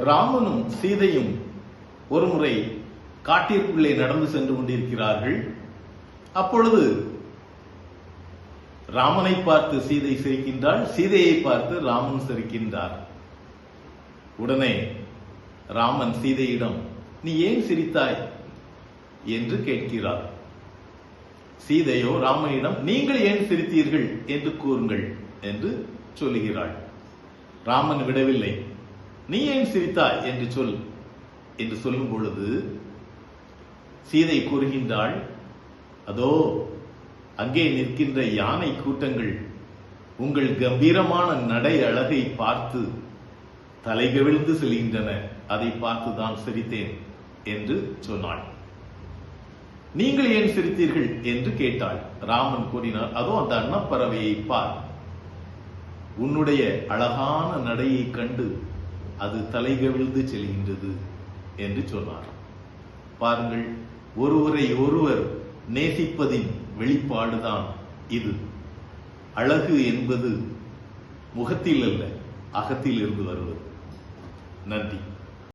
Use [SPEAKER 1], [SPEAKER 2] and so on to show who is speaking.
[SPEAKER 1] ராமனும் சீதையும் ஒருமுறை காட்டிற்குள்ளே நடந்து சென்று கொண்டிருக்கிறார்கள். அப்பொழுது ராமனை பார்த்து சீதை சிரிக்கின்றாள், சீதையை பார்த்து ராமன் சிரிக்கின்றார். உடனே ராமன் சீதையிடம், நீ ஏன் சிரித்தாய் என்று கேட்கிறார். சீதையோ ராமனிடம், நீங்கள் ஏன் சிரித்தீர்கள் என்று கூறுங்கள் என்று சொல்லுகிறாள். ராமன் விடவில்லை. நீ ஏன் சிரித்தாய் என்று சொல் என்று சொல்லும் பொழுது சீதை கூறுகின்றாள், அதோ அங்கே நிற்கின்ற யானை கூட்டங்கள் உங்கள் கம்பீரமான நடை அழகை பார்த்து தலைகவிழ்ந்து செல்கின்றன, அதை பார்த்துதான் சிரித்தேன் என்று சொன்னாள். நீங்கள் ஏன் சிரித்தீர்கள் என்று கேட்டாள். ராமன் கூறினார், அதோ அந்த அன்னப்பறவையை பார், உன்னுடைய அழகான நடையை கண்டு அது தலைகவிழ்ந்து செல்கின்றது என்று சொன்னார். பாருங்கள், ஒருவரை ஒருவர் நேசிப்பதின் வெளிப்பாடுதான் இது. அழகு என்பது முகத்தில் அல்ல, அகத்தில் இருந்து வருவது. நன்றி.